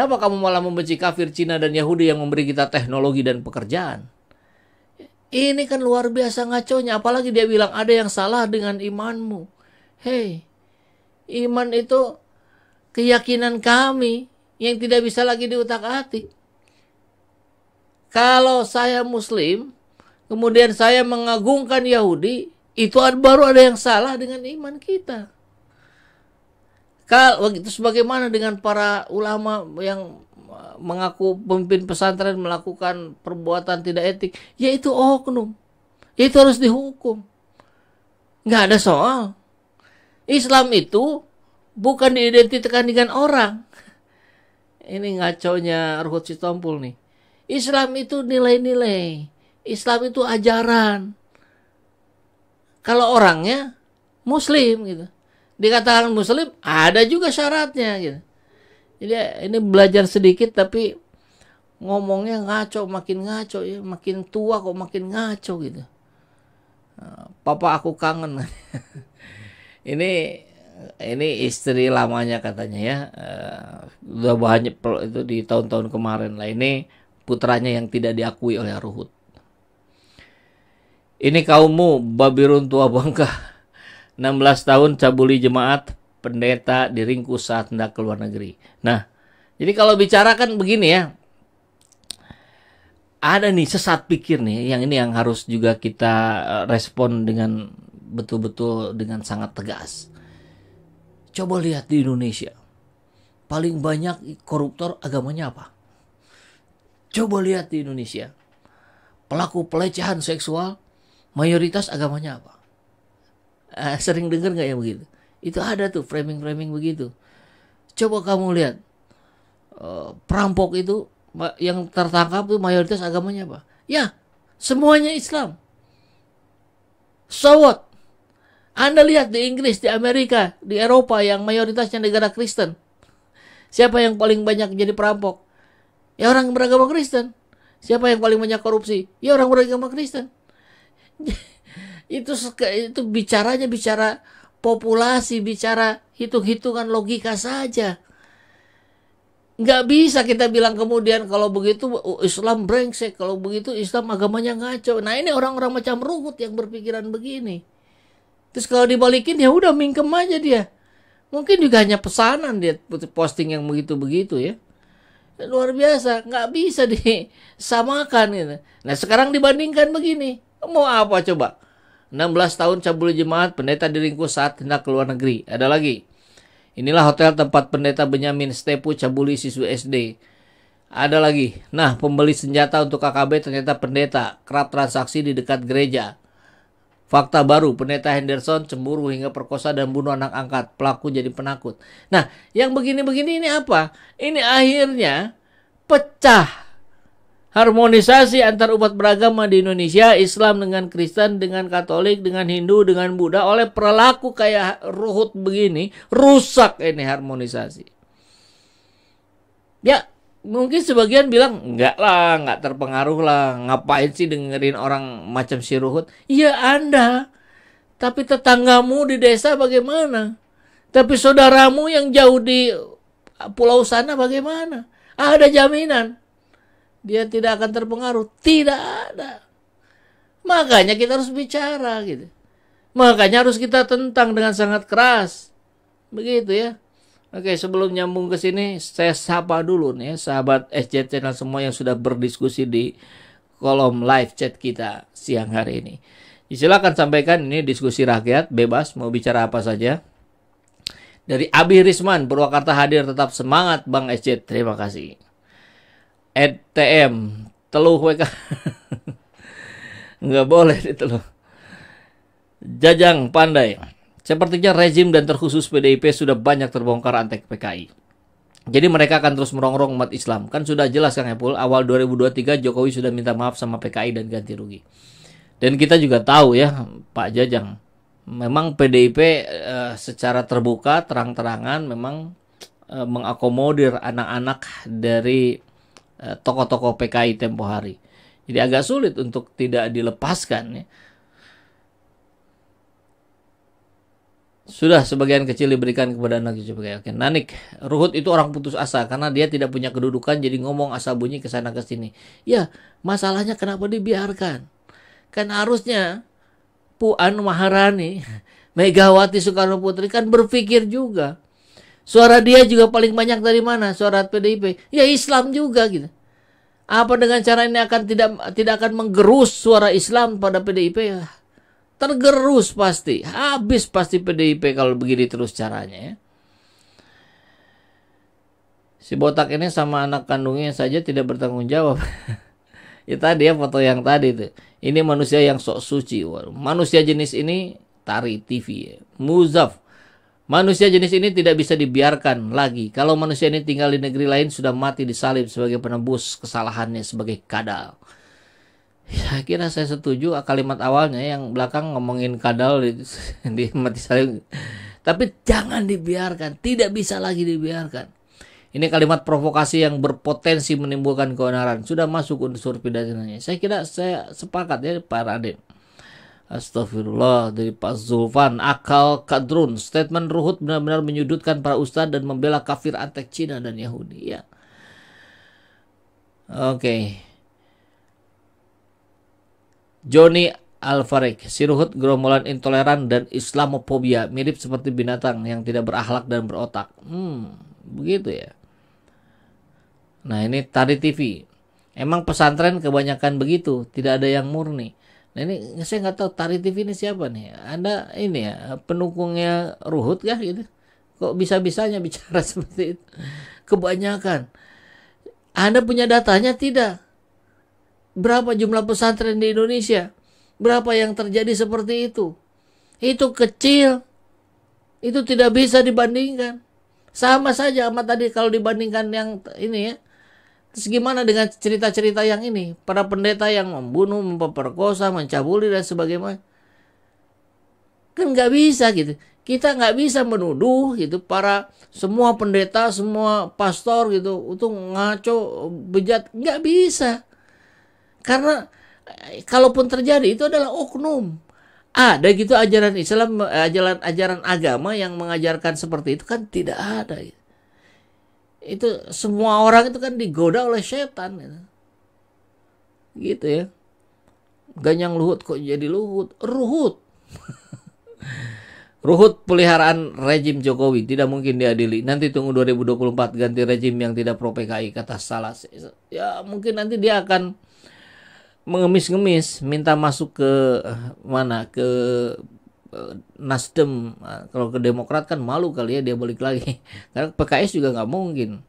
Kenapa kamu malah membenci kafir Cina dan Yahudi yang memberi kita teknologi dan pekerjaan? Ini kan luar biasa ngaconya. Apalagi dia bilang ada yang salah dengan imanmu. Hei, iman itu keyakinan kami yang tidak bisa lagi diutak-atik. Kalau saya Muslim, kemudian saya mengagungkan Yahudi, itu baru ada yang salah dengan iman kita. Kalau itu sebagaimana dengan para ulama yang mengaku pemimpin pesantren melakukan perbuatan tidak etik, yaitu oknum, itu harus dihukum, nggak ada soal. Islam itu bukan diidentikan dengan orang. Ini ngaconya Ruhut Sitompul nih. Islam itu nilai-nilai, Islam itu ajaran. Kalau orangnya Muslim gitu, dikatakan Muslim, ada juga syaratnya gitu. Jadi ini belajar sedikit tapi ngomongnya ngaco, makin ngaco ya, makin tua kok makin ngaco gitu. Papa aku kangen. ini istri lamanya katanya ya, udah banyak itu di tahun-tahun kemarin lah. Ini putranya yang tidak diakui oleh Ruhut. Ini kaummu Babirun tua bangka, 16 tahun cabuli jemaat, pendeta diringkus saat hendak keluar negeri. Nah, jadi kalau bicara kan begini ya, ada nih sesat pikir nih, yang ini yang harus juga kita respon dengan betul-betul dengan sangat tegas. Coba lihat di Indonesia, paling banyak koruptor agamanya apa? Coba lihat di Indonesia, pelaku pelecehan seksual mayoritas agamanya apa? Sering dengar nggak ya begitu? Itu ada tuh framing-framing begitu. Coba kamu lihat, perampok itu yang tertangkap tuh mayoritas agamanya apa? Ya, semuanya Islam. So what? Anda lihat di Inggris, di Amerika, di Eropa yang mayoritasnya negara Kristen. Siapa yang paling banyak jadi perampok? Ya orang beragama Kristen. Siapa yang paling banyak korupsi? Ya orang beragama Kristen. itu bicaranya bicara populasi, bicara hitung-hitungan logika saja. Nggak bisa kita bilang kemudian kalau begitu Islam brengsek, kalau begitu Islam agamanya ngaco. Nah ini orang-orang macam Ruhut yang berpikiran begini. Terus kalau dibalikin ya udah mingkem aja dia. Mungkin juga hanya pesanan dia posting yang begitu-begitu ya. Luar biasa, nggak bisa disamakan gitu. Nah sekarang dibandingkan begini, mau apa coba? 16 tahun cabuli jemaat, pendeta diringkus saat hendak keluar negeri. Ada lagi. Inilah hotel tempat pendeta Benyamin Stepu cabuli siswa SD. Ada lagi. Nah, pembeli senjata untuk KKB ternyata pendeta, kerap transaksi di dekat gereja. Fakta baru, pendeta Henderson cemburu hingga perkosa dan bunuh anak angkat. Pelaku jadi penakut. Nah, yang begini-begini ini apa? Ini akhirnya pecah harmonisasi antar umat beragama di Indonesia, Islam dengan Kristen, dengan Katolik, dengan Hindu, dengan Buddha, oleh perilaku kayak Ruhut begini, rusak ini harmonisasi. Ya, mungkin sebagian bilang, enggak lah, enggak terpengaruh lah, ngapain sih dengerin orang macam si Ruhut? Iya Anda, tapi tetanggamu di desa bagaimana? Tapi saudaramu yang jauh di pulau sana bagaimana? Ada jaminan dia tidak akan terpengaruh? Tidak ada. Makanya kita harus bicara gitu. Makanya harus kita tentang dengan sangat keras. Begitu ya. Oke, sebelum nyambung ke sini, saya sapa dulu nih sahabat SJ Channel semua yang sudah berdiskusi di kolom live chat kita siang hari ini. Silakan sampaikan, ini diskusi rakyat, bebas mau bicara apa saja. Dari Abi Risman, Purwakarta hadir, tetap semangat Bang SJ. Terima kasih. ETM teluh WK nggak boleh diteluh. Jajang Pandai, sepertinya rezim dan terkhusus PDIP sudah banyak terbongkar antek PKI. Jadi mereka akan terus merongrong umat Islam. Kan sudah jelas Kang Epul, awal 2023 Jokowi sudah minta maaf sama PKI dan ganti rugi. Dan kita juga tahu ya Pak Jajang, memang PDIP secara terbuka terang-terangan memang mengakomodir anak-anak dari tokoh-tokoh PKI tempo hari. Jadi agak sulit untuk tidak dilepaskan ya. Sudah sebagian kecil diberikan kepada anak cucu. Oke. Nanik, Ruhut itu orang putus asa karena dia tidak punya kedudukan, jadi ngomong asal bunyi ke sana ke sini. Ya, masalahnya kenapa dibiarkan? Kan harusnya Puan Maharani, Megawati Soekarno Putri kan berpikir juga. Suara dia juga paling banyak dari mana? Suara PDIP. Ya Islam juga gitu. Apa dengan cara ini akan tidak akan menggerus suara Islam pada PDIP? Ya, tergerus pasti, habis pasti PDIP kalau begini terus caranya ya. Si botak ini sama anak kandungnya saja tidak bertanggung jawab. Ya tadi ya foto yang tadi tuh. Ini manusia yang sok suci. Manusia jenis ini Tari TV ya. Muzaf. Manusia jenis ini tidak bisa dibiarkan lagi. Kalau manusia ini tinggal di negeri lain sudah mati disalib sebagai penebus kesalahannya sebagai kadal. Saya kira saya setuju kalimat awalnya, yang belakang ngomongin kadal di mati salib. Tapi jangan dibiarkan, tidak bisa lagi dibiarkan. Ini kalimat provokasi yang berpotensi menimbulkan keonaran. Sudah masuk unsur pidananya. Saya kira saya sepakat ya Pak Raden. Astagfirullah dari Pak Zulfan. Akal kadrun. Statement Ruhut benar-benar menyudutkan para ustadz dan membela kafir antek Cina dan Yahudi. Ya. Oke. Joni Alvarez, si Ruhut gerombolan intoleran dan Islamofobia, mirip seperti binatang yang tidak berakhlak dan berotak. Begitu ya. Nah ini Tari TV. Emang pesantren kebanyakan begitu, tidak ada yang murni. Nah ini saya nggak tahu Tari TV ini siapa nih. Anda ini ya pendukungnya Ruhut kah gitu? Kok bisa-bisanya bicara seperti itu? Kebanyakan. Anda punya datanya tidak? Berapa jumlah pesantren di Indonesia? Berapa yang terjadi seperti itu? Itu kecil. Itu tidak bisa dibandingkan. Sama saja sama tadi kalau dibandingkan yang ini ya. Terus gimana dengan cerita-cerita yang ini? Para pendeta yang membunuh, memperkosa, mencabuli dan sebagainya. Kan nggak bisa gitu. Kita nggak bisa menuduh gitu para semua pendeta, semua pastor gitu itu ngaco, bejat. Nggak bisa. Karena kalaupun terjadi itu adalah oknum. Ada gitu ajaran Islam, ajaran agama yang mengajarkan seperti itu kan tidak ada. Itu semua orang itu kan digoda oleh setan gitu. Gitu ya. Ganyang Luhut kok jadi Luhut? Ruhut. Ruhut peliharaan rejim Jokowi tidak mungkin diadili. Nanti tunggu 2024 ganti rejim yang tidak pro PKI kata Salas. Ya mungkin nanti dia akan mengemis-ngemis minta masuk ke mana, ke Nasdem. Kalau ke Demokrat kan malu kali ya dia balik lagi. Karena PKS juga nggak mungkin.